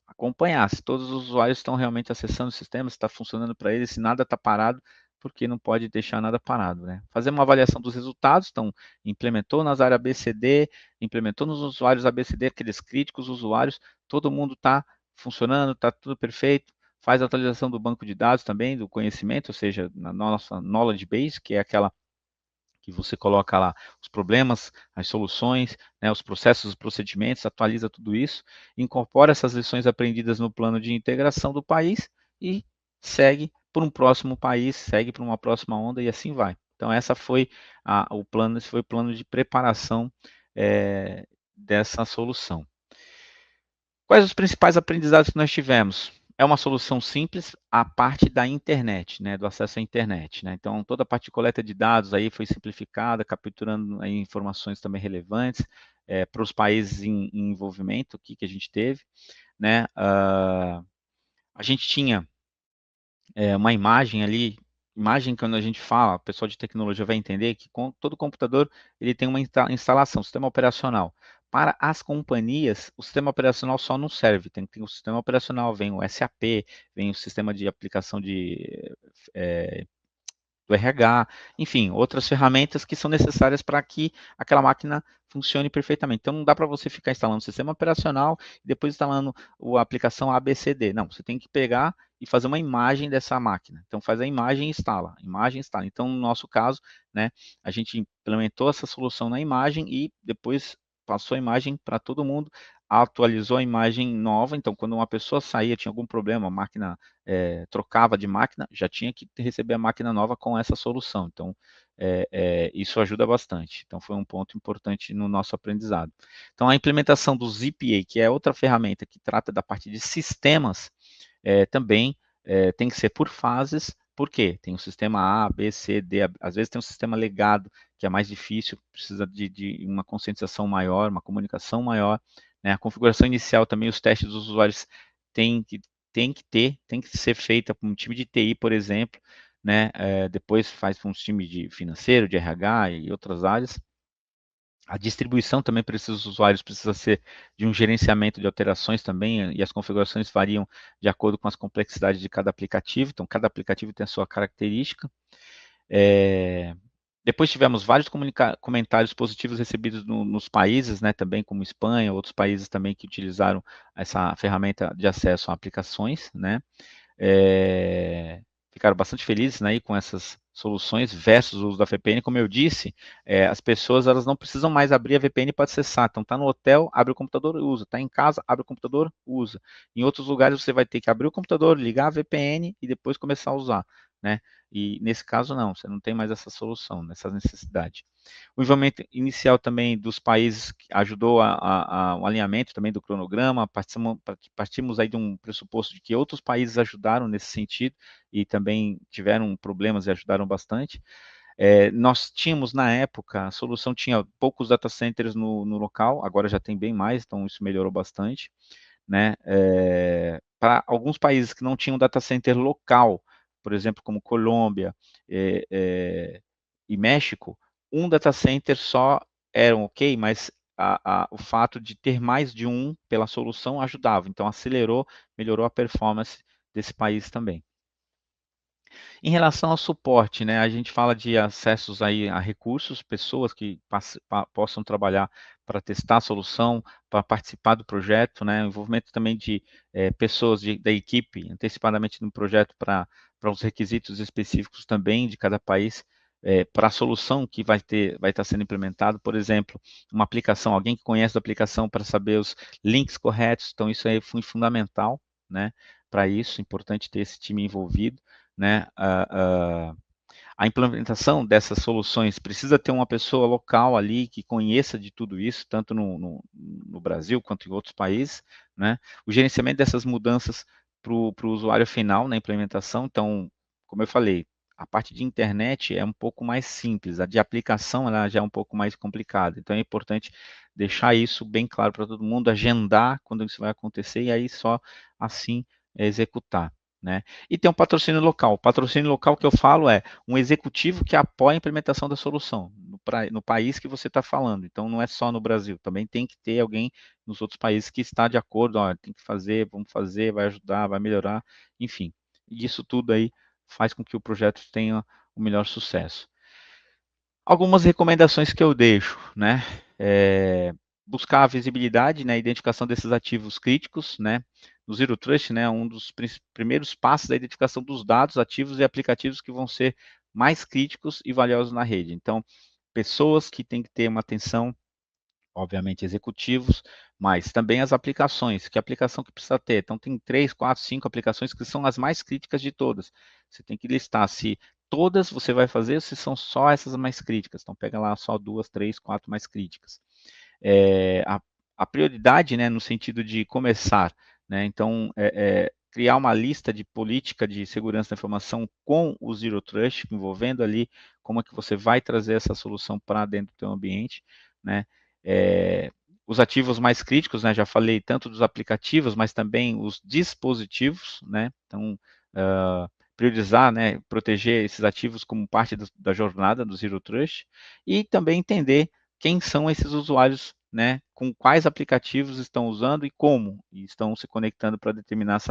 Speaker 1: acompanhar se todos os usuários estão realmente acessando o sistema, se está funcionando para eles, se nada está parado, porque não pode deixar nada parado, né? Fazer uma avaliação dos resultados, então, implementou nas áreas ABCD, implementou nos usuários ABCD, aqueles críticos usuários, todo mundo está funcionando, está tudo perfeito, faz a atualização do banco de dados também, do conhecimento, ou seja, na nossa knowledge base, que é aquela que você coloca lá os problemas, as soluções, né, os processos, os procedimentos, atualiza tudo isso, incorpora essas lições aprendidas no plano de integração do país e segue para um próximo país, segue para uma próxima onda e assim vai. Então essa foi o plano, esse foi o plano de preparação dessa solução. Quais os principais aprendizados que nós tivemos? É uma solução simples, a parte da internet, né, do acesso à internet, né? Então, toda a parte de coleta de dados aí foi simplificada, capturando aí informações também relevantes para os países em envolvimento que a gente teve, né? A gente tinha uma imagem ali, imagem quando a gente fala, o pessoal de tecnologia vai entender que todo computador ele tem uma instalação, sistema operacional. Para as companhias, o sistema operacional só não serve, tem que ter o sistema operacional, vem o SAP, vem o sistema de aplicação do RH, enfim, outras ferramentas que são necessárias para que aquela máquina funcione perfeitamente. Então, não dá para você ficar instalando o sistema operacional e depois instalando a aplicação ABCD. Não, você tem que pegar e fazer uma imagem dessa máquina. Então, faz a imagem e instala. Imagem e instala. Então, no nosso caso, né, a gente implementou essa solução na imagem e depois passou a imagem para todo mundo, atualizou a imagem nova. Então, quando uma pessoa saía, tinha algum problema, a máquina trocava de máquina, já tinha que receber a máquina nova com essa solução. Então, isso ajuda bastante. Então, foi um ponto importante no nosso aprendizado. Então, a implementação do ZPA, que é outra ferramenta que trata da parte de sistemas, também tem que ser por fases. Por quê? Tem o sistema A, B, C, D, às vezes tem um sistema legado, que é mais difícil, precisa de uma conscientização maior, uma comunicação maior, né? A configuração inicial também, os testes dos usuários têm que tem que ser feita por um time de TI, por exemplo, né? Depois faz para um time de financeiro, de RH e outras áreas. A distribuição também para esses usuários precisa ser de um gerenciamento de alterações também, e as configurações variam de acordo com as complexidades de cada aplicativo, então cada aplicativo tem a sua característica. Depois tivemos vários comentários positivos recebidos nos países, né, também como Espanha, outros países também que utilizaram essa ferramenta de acesso a aplicações, né, ficaram bastante felizes, né, com essas soluções versus o uso da VPN. Como eu disse, as pessoas elas não precisam mais abrir a VPN para acessar. Então, está no hotel, abre o computador e usa. Está em casa, abre o computador, usa. Em outros lugares, você vai ter que abrir o computador, ligar a VPN e depois começar a usar, né? E nesse caso, não, você não tem mais essa solução, essa necessidade. O envolvimento inicial também dos países ajudou o alinhamento também do cronograma, partimos aí de um pressuposto de que outros países ajudaram nesse sentido e também tiveram problemas e ajudaram bastante. Nós tínhamos, na época, a solução tinha poucos data centers no local, agora já tem bem mais, então isso melhorou bastante, né? Para alguns países que não tinham data center local, por exemplo, como Colômbia e México, um data center só era ok, mas o fato de ter mais de um pela solução ajudava, então acelerou, melhorou a performance desse país também. Em relação ao suporte, né, a gente fala de acessos aí a recursos, pessoas que possam trabalhar para testar a solução, para participar do projeto, né, envolvimento também de pessoas da equipe antecipadamente no projeto para os requisitos específicos também de cada país, para a solução que vai estar sendo implementado, por exemplo, uma aplicação, alguém que conhece a aplicação para saber os links corretos, então isso aí foi fundamental, né, para isso, importante ter esse time envolvido, né, a implementação dessas soluções precisa ter uma pessoa local ali que conheça de tudo isso, tanto no Brasil quanto em outros países, né? O gerenciamento dessas mudanças para o usuário final na implementação, então, como eu falei, a parte de internet é um pouco mais simples, a de aplicação ela já é um pouco mais complicada, então é importante deixar isso bem claro para todo mundo, agendar quando isso vai acontecer e aí só assim executar, né? E tem um patrocínio local. O patrocínio local que eu falo é um executivo que apoia a implementação da solução no país que você está falando. Então, não é só no Brasil, também tem que ter alguém nos outros países que está de acordo, ó, tem que fazer, vamos fazer, vai ajudar, vai melhorar, enfim. E isso tudo aí faz com que o projeto tenha o melhor sucesso. Algumas recomendações que eu deixo, né? Buscar a visibilidade, né, a identificação desses ativos críticos, né? No Zero Trust, né, um dos primeiros passos é a identificação dos dados, ativos e aplicativos que vão ser mais críticos e valiosos na rede. Então, pessoas que têm que ter uma atenção, obviamente executivos, mas também as aplicações, que aplicação que precisa ter. Então tem 3, 4, 5 aplicações que são as mais críticas de todas. Você tem que listar se todas você vai fazer ou se são só essas mais críticas. Então pega lá só 2, 3, 4 mais críticas. A prioridade, né, no sentido de começar, né, então criar uma lista de política de segurança da informação com o Zero Trust, envolvendo ali como é que você vai trazer essa solução para dentro do teu ambiente, né, os ativos mais críticos, né, já falei tanto dos aplicativos, mas também os dispositivos, né, então priorizar, né, proteger esses ativos como parte da jornada do Zero Trust e também entender quem são esses usuários, né, com quais aplicativos estão usando e como estão se conectando para determinar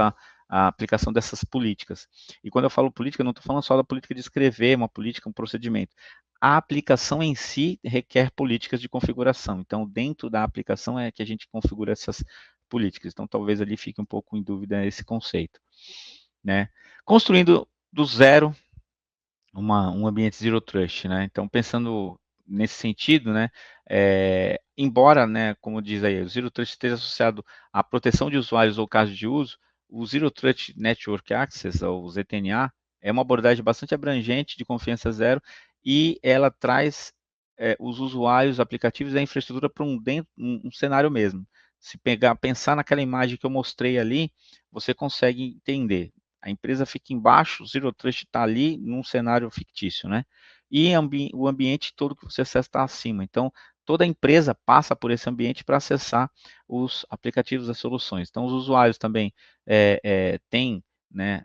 Speaker 1: a aplicação dessas políticas. E quando eu falo política, eu não estou falando só da política de escrever uma política, um procedimento. A aplicação em si requer políticas de configuração. Então, dentro da aplicação é que a gente configura essas políticas. Então, talvez ali fique um pouco em dúvida esse conceito, né? Construindo do zero um ambiente Zero Trust, né? Então, pensando nesse sentido, né, embora, né, como diz aí, o Zero Trust esteja associado à proteção de usuários ou casos de uso, o Zero Trust Network Access, ou o ZTNA, é uma abordagem bastante abrangente de confiança zero e ela traz os usuários, aplicativos e a infraestrutura para um cenário mesmo. Se pensar naquela imagem que eu mostrei ali, você consegue entender. A empresa fica embaixo, o Zero Trust está ali num cenário fictício, né? E o ambiente todo que você acessa está acima. Então, toda a empresa passa por esse ambiente para acessar os aplicativos das soluções. Então, os usuários também têm, né,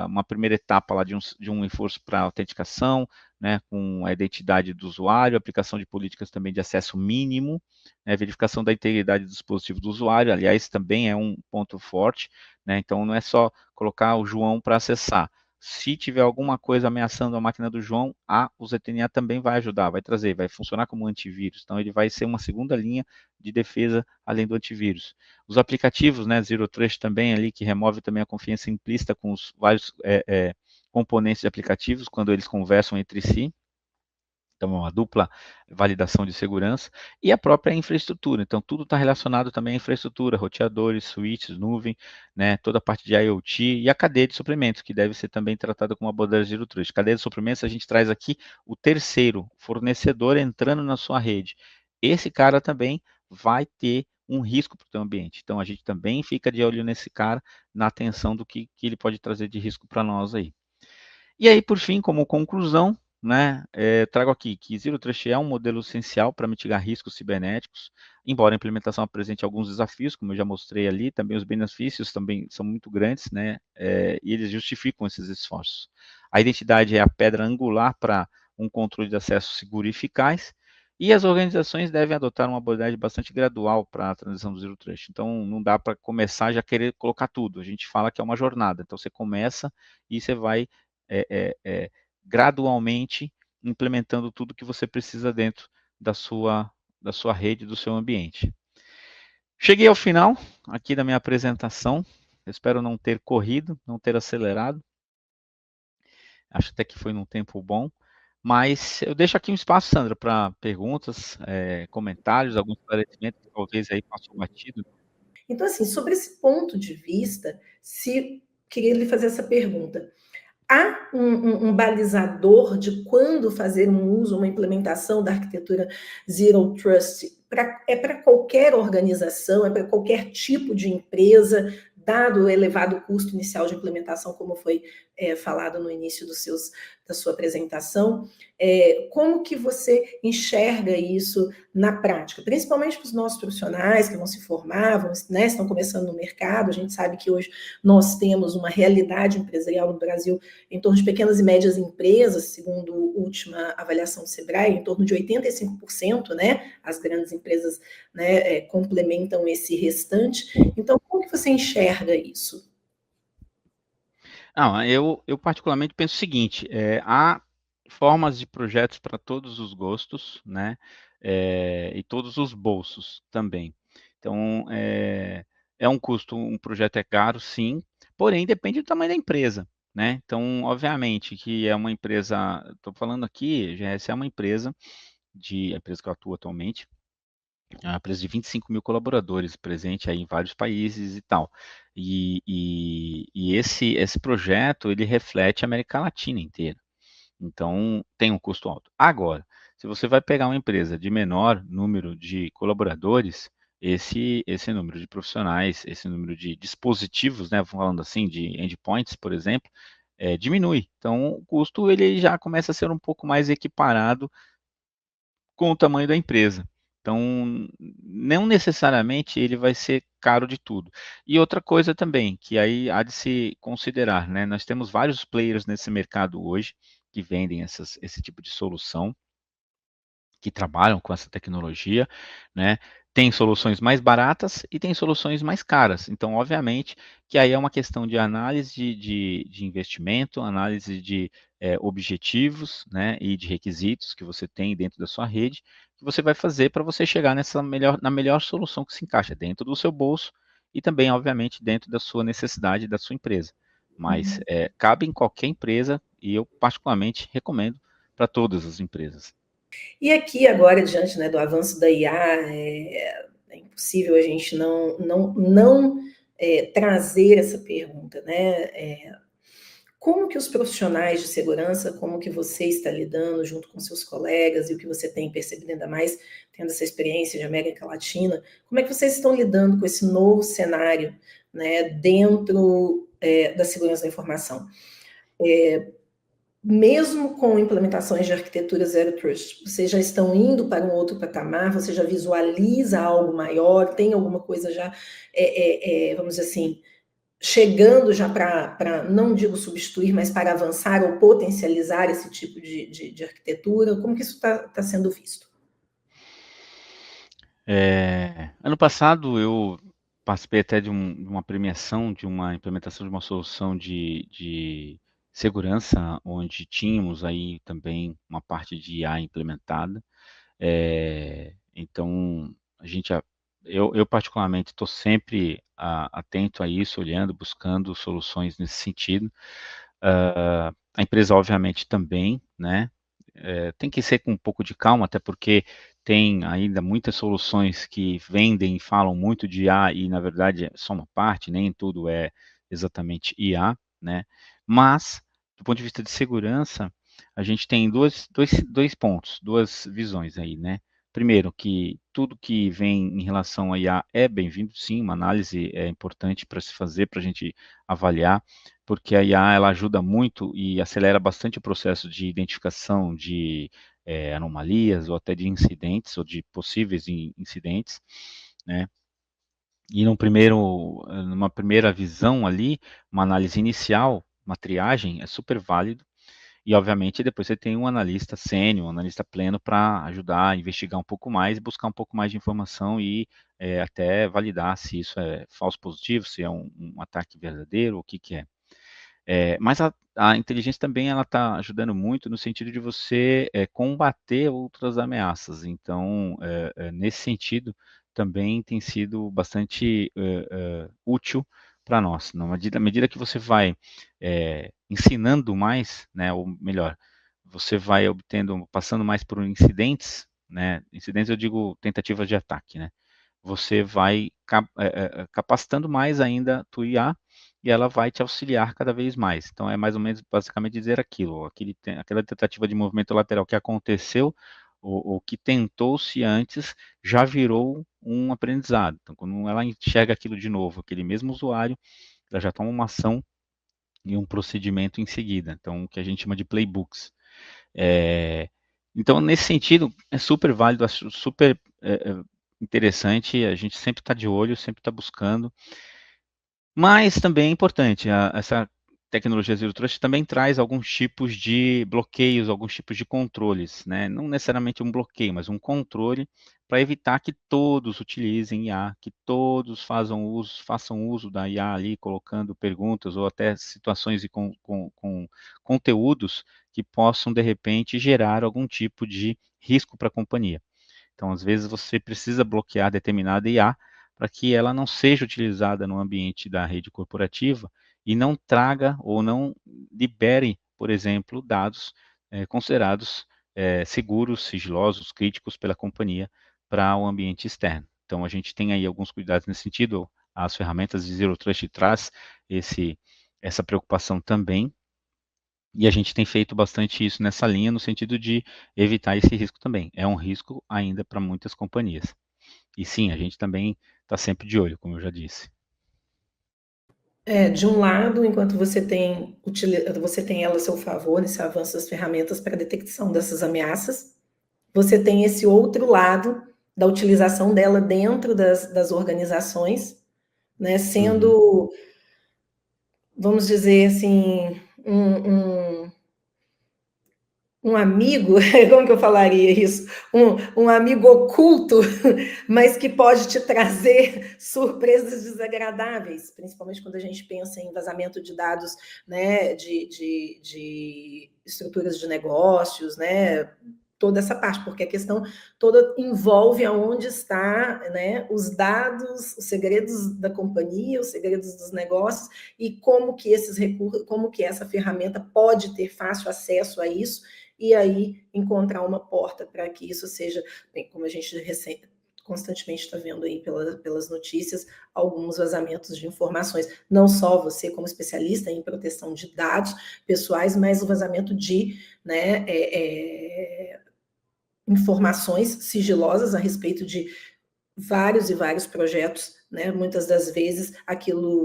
Speaker 1: uma primeira etapa lá de um esforço para autenticação, né, com a identidade do usuário, aplicação de políticas também de acesso mínimo, né, verificação da integridade do dispositivo do usuário, aliás, também é um ponto forte, né, então não é só colocar o João para acessar. Se tiver alguma coisa ameaçando a máquina do João, o ZTNA também vai ajudar, vai trazer, vai funcionar como antivírus. Então, ele vai ser uma segunda linha de defesa além do antivírus. Os aplicativos, né, Zero Trust também ali, que remove também a confiança implícita com os vários componentes de aplicativos, quando eles conversam entre si. Então, é uma dupla validação de segurança, e a própria infraestrutura. Então, tudo está relacionado também à infraestrutura, roteadores, switches, nuvem, né, toda a parte de IoT e a cadeia de suprimentos, que deve ser também tratada como abordagem Zero Trust. Cadeia de suprimentos, a gente traz aqui o terceiro fornecedor entrando na sua rede. Esse cara também vai ter um risco para o seu ambiente. Então, a gente também fica de olho nesse cara, na atenção do que ele pode trazer de risco para nós aí. E aí, por fim, como conclusão, né, trago aqui que Zero Trust é um modelo essencial para mitigar riscos cibernéticos, embora a implementação apresente alguns desafios, como eu já mostrei ali, também os benefícios também são muito grandes, né, e eles justificam esses esforços. A identidade é a pedra angular para um controle de acesso seguro e eficaz, E as organizações devem adotar uma abordagem bastante gradual para a transição do Zero Trust. Então, não dá para começar já querer colocar tudo. A gente fala que é uma jornada. Então, você começa e você vai é, é, é, gradualmente implementando tudo que você precisa dentro da sua rede, do seu ambiente. Cheguei ao final aqui da minha apresentação. Eu espero não ter corrido, não ter acelerado. Acho até que foi num tempo bom. Mas eu deixo aqui um espaço, Sandra, para perguntas, comentários, alguns esclarecimentos que talvez aí passou batido.
Speaker 2: Então, assim, sobre esse ponto de vista, se queria lhe fazer essa pergunta. Há um balizador de quando fazer um uso, uma implementação da arquitetura Zero Trust? É para qualquer organização, é para qualquer tipo de empresa, dado o elevado custo inicial de implementação, como foi falado no início da sua apresentação. Como que você enxerga isso na prática? Principalmente para os nossos profissionais que vão se formar, né, estão começando no mercado. A gente sabe que hoje nós temos uma realidade empresarial no Brasil em torno de pequenas e médias empresas, segundo a última avaliação do Sebrae, em torno de 85%, né? As grandes empresas, né, complementam esse restante. Então, como que você enxerga isso?
Speaker 1: Não, eu particularmente penso o seguinte: há formas de projetos para todos os gostos, né? E todos os bolsos também. Então, é um custo, um projeto é caro, sim, porém depende do tamanho da empresa, né? Então, obviamente que é uma empresa, estou falando aqui, GS é uma empresa a empresa que eu atuo atualmente, é uma empresa de 25 mil colaboradores, presente aí em vários países e tal. E esse projeto, ele reflete a América Latina inteira. Então, tem um custo alto. Agora, se você vai pegar uma empresa de menor número de colaboradores, esse número de profissionais, esse número de dispositivos, né, falando assim, de endpoints, por exemplo, diminui. Então, o custo ele já começa a ser um pouco mais equiparado com o tamanho da empresa. Então, não necessariamente ele vai ser caro de tudo. E outra coisa também, que aí há de se considerar, né? Nós temos vários players nesse mercado hoje que vendem esse tipo de solução, que trabalham com essa tecnologia, né? Tem soluções mais baratas e tem soluções mais caras. Então, obviamente, que aí é uma questão de análise de investimento, análise de objetivos, né, e de requisitos que você tem dentro da sua rede, que você vai fazer para você chegar na melhor solução que se encaixa dentro do seu bolso e também, obviamente, dentro da sua necessidade da sua empresa. Mas cabe em qualquer empresa e eu particularmente recomendo para todas as empresas.
Speaker 2: E aqui agora, diante, né, do avanço da IA, é impossível a gente não trazer essa pergunta, né? Como que os profissionais de segurança, como que você está lidando junto com seus colegas e o que você tem percebido ainda mais tendo essa experiência de América Latina, como é que vocês estão lidando com esse novo cenário, né, dentro da segurança da informação? Mesmo com implementações de arquitetura Zero Trust, vocês já estão indo para um outro patamar, você já visualiza algo maior, tem alguma coisa já, vamos dizer assim, chegando já para, não digo substituir, mas para avançar ou potencializar esse tipo de arquitetura? Como que isso está sendo visto?
Speaker 1: Ano passado eu participei até de uma premiação, de uma implementação de uma solução de segurança, onde tínhamos aí também uma parte de IA implementada. Então, a gente, eu particularmente estou sempre atento a isso, olhando, buscando soluções nesse sentido. A empresa, obviamente, também, né? Tem que ser com um pouco de calma, até porque tem ainda muitas soluções que vendem e falam muito de IA e, na verdade, é só uma parte, nem tudo é exatamente IA, né? Mas, do ponto de vista de segurança, a gente tem dois pontos, duas visões aí, né? Primeiro, que tudo que vem em relação a IA é bem-vindo, sim, uma análise é importante para se fazer, para a gente avaliar, porque a IA ela ajuda muito e acelera bastante o processo de identificação de anomalias ou até de incidentes ou de possíveis incidentes, né? E numa primeira visão ali, uma análise inicial, uma triagem é super válido. E, obviamente, depois você tem um analista sênior, um analista pleno para ajudar a investigar um pouco mais e buscar um pouco mais de informação e até validar se isso é falso positivo, se é um ataque verdadeiro, o que que é. Mas a inteligência também ela está ajudando muito no sentido de você combater outras ameaças. Então, nesse sentido, também tem sido bastante útil para nós. À medida que você vai ensinando mais, né, ou melhor, você vai obtendo, passando mais por incidentes, né? Incidentes eu digo tentativas de ataque, né? Você vai capacitando mais ainda a tua IA e ela vai te auxiliar cada vez mais. Então é mais ou menos basicamente dizer aquilo, aquela tentativa de movimento lateral que aconteceu, ou que tentou-se antes, já virou um aprendizado. Então quando ela enxerga aquilo de novo, aquele mesmo usuário, ela já toma uma ação e um procedimento em seguida. Então o que a gente chama de playbooks. É, então, nesse sentido, é super válido, acho super interessante, a gente sempre está de olho, sempre está buscando, mas também é importante, essa tecnologia Zero Trust também traz alguns tipos de bloqueios, alguns tipos de controles, né? Não necessariamente um bloqueio, mas um controle para evitar que todos utilizem IA, que todos façam uso da IA ali, colocando perguntas ou até situações com conteúdos que possam, de repente, gerar algum tipo de risco para a companhia. Então, às vezes, você precisa bloquear determinada IA para que ela não seja utilizada no ambiente da rede corporativa e não traga ou não libere, por exemplo, dados considerados seguros, sigilosos, críticos pela companhia para o ambiente externo. Então, a gente tem aí alguns cuidados nesse sentido. As ferramentas de Zero Trust traz essa preocupação também, e a gente tem feito bastante isso nessa linha, no sentido de evitar esse risco também. É um risco ainda para muitas companhias. E sim, a gente também está sempre de olho, como eu já disse.
Speaker 2: De um lado, enquanto você tem ela a seu favor, nesse avanço das ferramentas para a detecção dessas ameaças, você tem esse outro lado da utilização dela dentro das organizações, né,
Speaker 1: Uhum.
Speaker 2: sendo, vamos dizer assim, um amigo, como que eu falaria isso? Um amigo oculto, mas que pode te trazer surpresas desagradáveis, principalmente quando a gente pensa em vazamento de dados, né, de estruturas de negócios, né, toda essa parte, porque a questão toda envolve aonde está, né, os dados, os segredos da companhia, os segredos dos negócios, e como que esses recursos, como que essa ferramenta pode ter fácil acesso a isso, e aí encontrar uma porta para que isso seja, bem, como a gente constantemente está vendo aí pelas notícias, alguns vazamentos de informações, não só você como especialista em proteção de dados pessoais, mas o vazamento de, né, informações sigilosas a respeito de vários e vários projetos, né? Muitas das vezes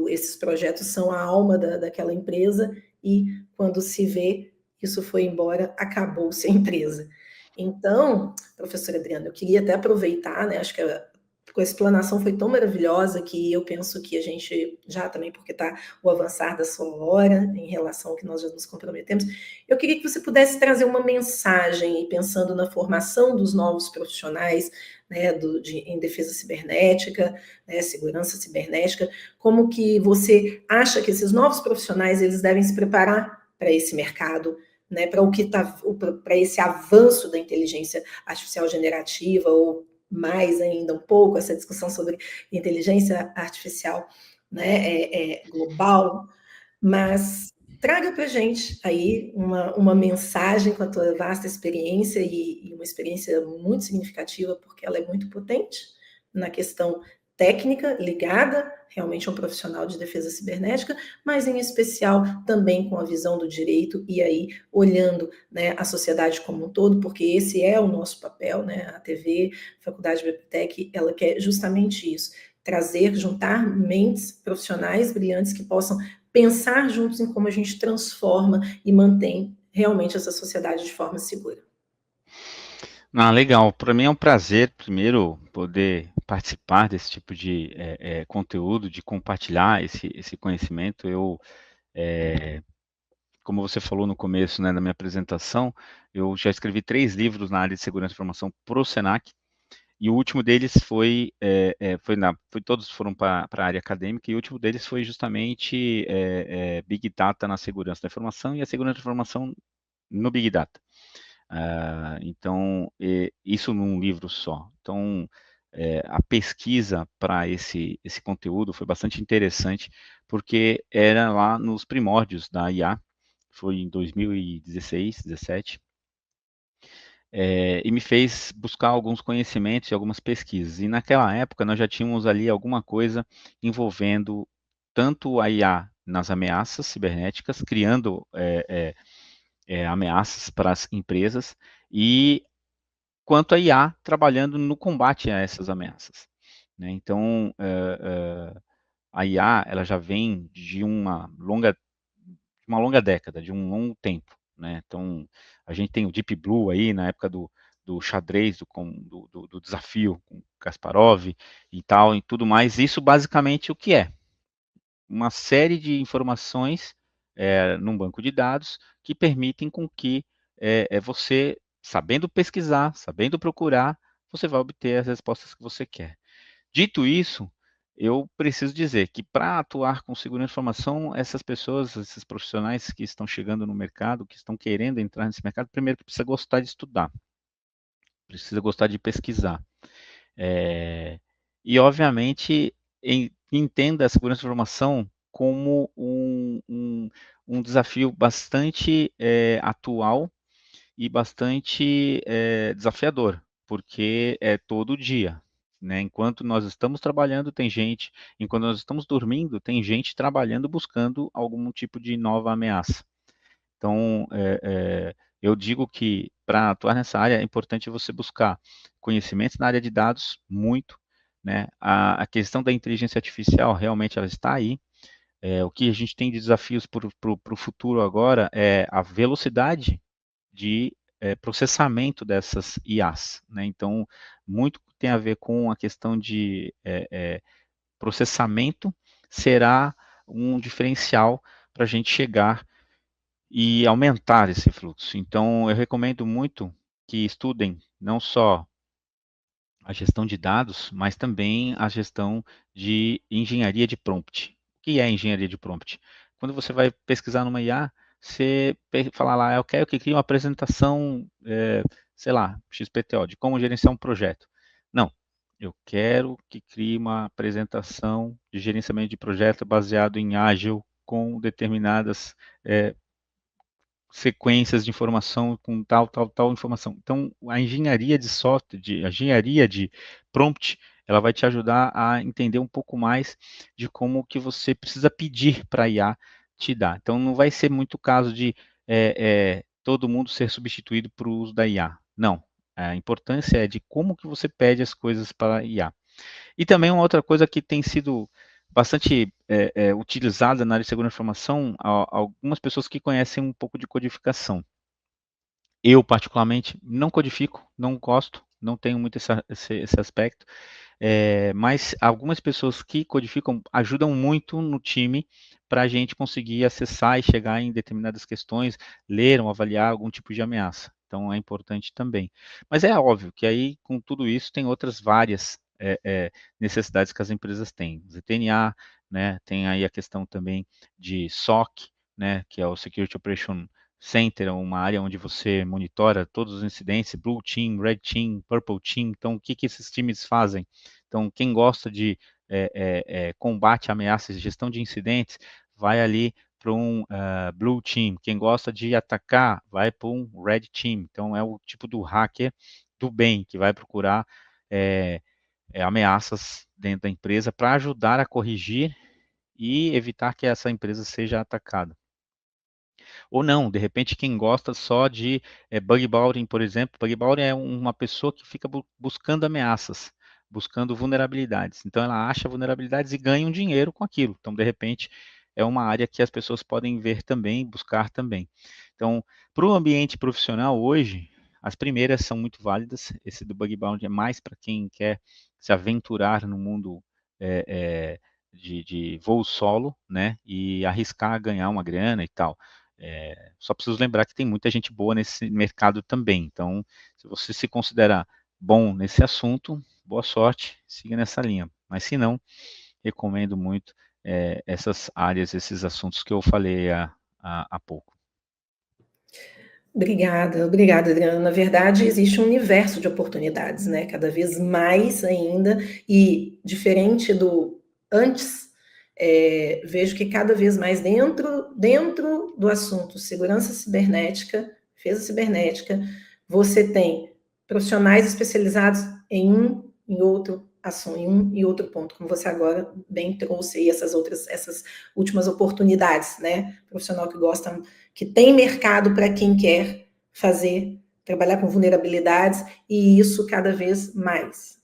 Speaker 2: esses projetos são a alma daquela empresa e quando se vê, isso foi embora, acabou-se a empresa. Então, professora Adriana, eu queria até aproveitar, né? Acho que a explanação foi tão maravilhosa que eu penso que a gente, já também porque está o avançar da sua hora, em relação ao que nós já nos comprometemos, eu queria que você pudesse trazer uma mensagem, pensando na formação dos novos profissionais, né, em defesa cibernética, né, segurança cibernética, como que você acha que esses novos profissionais eles devem se preparar para esse mercado, né, para esse avanço da inteligência artificial generativa, ou mais ainda um pouco essa discussão sobre inteligência artificial, né, global, mas traga para a gente aí uma mensagem com a tua vasta experiência e uma experiência muito significativa, porque ela é muito potente na questão técnica, ligada realmente a um profissional de defesa cibernética, mas em especial também com a visão do direito e aí olhando, né, a sociedade como um todo, porque esse é o nosso papel, né, a TV, a Faculdade BPTEC, ela quer justamente isso, trazer, juntar mentes profissionais brilhantes que possam pensar juntos em como a gente transforma e mantém realmente essa sociedade de forma segura.
Speaker 1: Ah, legal. Para mim é um prazer, primeiro, poder participar desse tipo de conteúdo, de compartilhar esse conhecimento. Eu como você falou no começo, né, da minha apresentação, eu já escrevi 3 livros na área de segurança de informação para o Senac, e o último deles todos foram para a área acadêmica, e o último deles foi justamente Big Data na segurança da informação e a segurança da informação no Big Data. Então, isso num livro só. Então, a pesquisa para esse conteúdo foi bastante interessante, porque era lá nos primórdios da IA, foi em 2016, 17, e me fez buscar alguns conhecimentos e algumas pesquisas. E naquela época nós já tínhamos ali alguma coisa envolvendo tanto a IA nas ameaças cibernéticas, criando ameaças para as empresas, e quanto a IA trabalhando no combate a essas ameaças, né? Então, a IA ela já vem de uma longa década, de um longo tempo, né? Então, a gente tem o Deep Blue aí na época do xadrez, do desafio com Kasparov e tal, e tudo mais. Isso basicamente o que é? Uma série de informações num banco de dados que permitem com que você, sabendo pesquisar, sabendo procurar, você vai obter as respostas que você quer. Dito isso, eu preciso dizer que para atuar com segurança de informação, essas pessoas, esses profissionais que estão chegando no mercado, que estão querendo entrar nesse mercado, primeiro que precisa gostar de estudar, precisa gostar de pesquisar. É, e, obviamente, entenda a segurança da informação como um desafio bastante atual e bastante desafiador, porque é todo dia. Né? Enquanto nós estamos trabalhando, tem gente, enquanto nós estamos dormindo, tem gente trabalhando buscando algum tipo de nova ameaça. Então, eu digo que para atuar nessa área é importante você buscar conhecimentos na área de dados, muito, né? A questão da inteligência artificial realmente ela está aí. O que a gente tem de desafios para o futuro agora é a velocidade de processamento dessas IAs, né? Então, muito tem a ver com a questão de processamento será um diferencial para a gente chegar e aumentar esse fluxo. Então, eu recomendo muito que estudem não só a gestão de dados, mas também a gestão de engenharia de prompt. O que é engenharia de prompt? Quando você vai pesquisar numa IA, você fala lá, eu quero que crie uma apresentação, sei lá, XPTO, de como gerenciar um projeto. Não, eu quero que crie uma apresentação de gerenciamento de projeto baseado em ágil, com determinadas sequências de informação com tal informação. Então, a engenharia de software, a engenharia de prompt, ela vai te ajudar a entender um pouco mais de como que você precisa pedir para a IA te dar. Então, não vai ser muito caso de todo mundo ser substituído por uso da IA. Não. A importância é de como que você pede as coisas para a IA. E também uma outra coisa que tem sido bastante utilizada na área de segurança da informação, algumas pessoas que conhecem um pouco de codificação. Eu, particularmente, não codifico, não gosto, não tenho muito esse aspecto, mas algumas pessoas que codificam ajudam muito no time para a gente conseguir acessar e chegar em determinadas questões, ler ou avaliar algum tipo de ameaça. Então é importante também. Mas é óbvio que aí, com tudo isso, tem outras várias necessidades que as empresas têm. ZTNA, né, tem aí a questão também de SOC, né, que é o Security Operation Center, uma área onde você monitora todos os incidentes, Blue Team, Red Team, Purple Team. Então, o que, que esses times fazem? Então, quem gosta de combate a ameaças e gestão de incidentes, vai ali para um Blue Team. Quem gosta de atacar, vai para um Red Team. Então, é o tipo do hacker do bem, que vai procurar ameaças dentro da empresa para ajudar a corrigir e evitar que essa empresa seja atacada. Ou não, de repente quem gosta só de bug bounty, por exemplo, bug bounty é uma pessoa que fica buscando ameaças, buscando vulnerabilidades. Então ela acha vulnerabilidades e ganha um dinheiro com aquilo. Então, de repente, é uma área que as pessoas podem ver também, buscar também. Então, para o ambiente profissional hoje, as primeiras são muito válidas. Esse do bug bounty é mais para quem quer se aventurar no mundo de voo solo, né, e arriscar ganhar uma grana e tal. Só preciso lembrar que tem muita gente boa nesse mercado também. Então, se você se considerar bom nesse assunto, boa sorte, siga nessa linha. Mas se não, recomendo muito essas áreas, esses assuntos que eu falei há pouco.
Speaker 2: Obrigada, Adriana. Na verdade, existe um universo de oportunidades, né? Cada vez mais ainda, e diferente do antes, vejo que cada vez mais dentro do assunto segurança cibernética, defesa cibernética, você tem profissionais especializados em outro assunto, em um e outro ponto, como você agora bem trouxe aí essas últimas oportunidades, né? Profissional que gosta, que tem mercado para quem quer trabalhar com vulnerabilidades, e isso cada vez mais.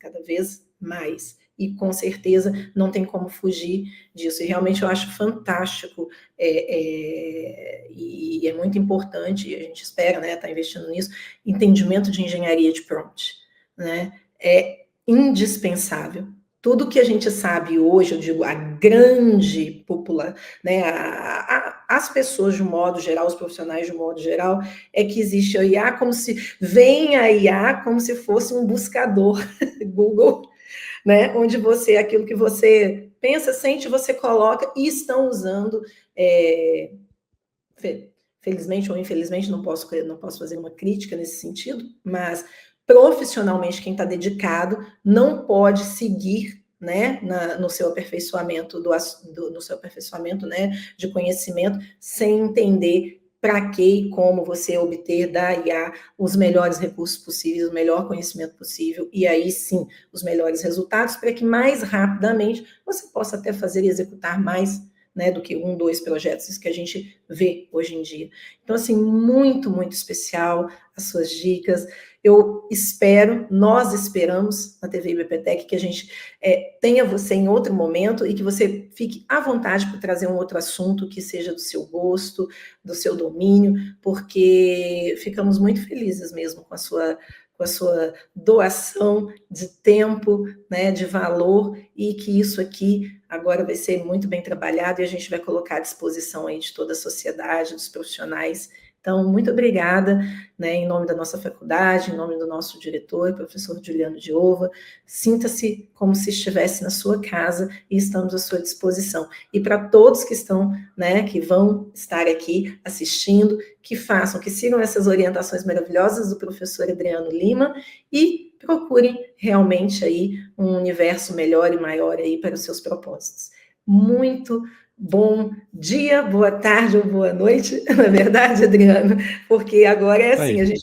Speaker 2: E com certeza não tem como fugir disso. E realmente eu acho fantástico, e é muito importante, e a gente espera, né, estar investindo nisso, entendimento de engenharia de prompt, né? É indispensável. Tudo que a gente sabe hoje, eu digo, a grande população, né, as pessoas de um modo geral, os profissionais de um modo geral, é que existe a IA vem a IA como se fosse um buscador Google, né, onde aquilo que você pensa, sente, você coloca, e estão usando, felizmente ou infelizmente, não posso fazer uma crítica nesse sentido, mas profissionalmente quem está dedicado não pode seguir, né, no seu aperfeiçoamento no seu aperfeiçoamento, né, de conhecimento, sem entender para que e como você obter da IA os melhores recursos possíveis, o melhor conhecimento possível, e aí sim os melhores resultados, para que mais rapidamente você possa até fazer e executar mais, né, do que 1, 2 projetos, isso que a gente vê hoje em dia. Então, assim, muito, muito especial as suas dicas. Nós esperamos na TV IBPTech que a gente tenha você em outro momento e que você fique à vontade para trazer um outro assunto que seja do seu gosto, do seu domínio, porque ficamos muito felizes mesmo com a sua doação de tempo, né, de valor, e que isso aqui agora vai ser muito bem trabalhado e a gente vai colocar à disposição aí de toda a sociedade, dos profissionais. Então, muito obrigada, né, em nome da nossa faculdade, em nome do nosso diretor, professor Juliano Diova. Sinta-se como se estivesse na sua casa e estamos à sua disposição. E para todos que estão, né, que vão estar aqui assistindo, que sigam essas orientações maravilhosas do professor Adriano Lima e procurem realmente aí um universo melhor e maior aí para os seus propósitos. Muito bom dia, boa tarde ou boa noite, na verdade, Adriano, porque agora é assim,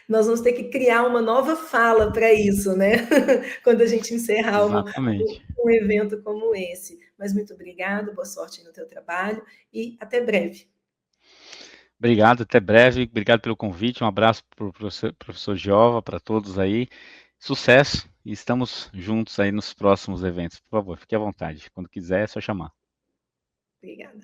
Speaker 2: nós vamos ter que criar uma nova fala para isso, né? Quando a gente encerrar um evento como esse. Mas muito obrigado, boa sorte no teu trabalho e até breve.
Speaker 1: Obrigado, até breve. Obrigado pelo convite. Um abraço para o professor Giova, para todos aí. Sucesso e estamos juntos aí nos próximos eventos. Por favor, fique à vontade. Quando quiser, é só chamar.
Speaker 2: Obrigada.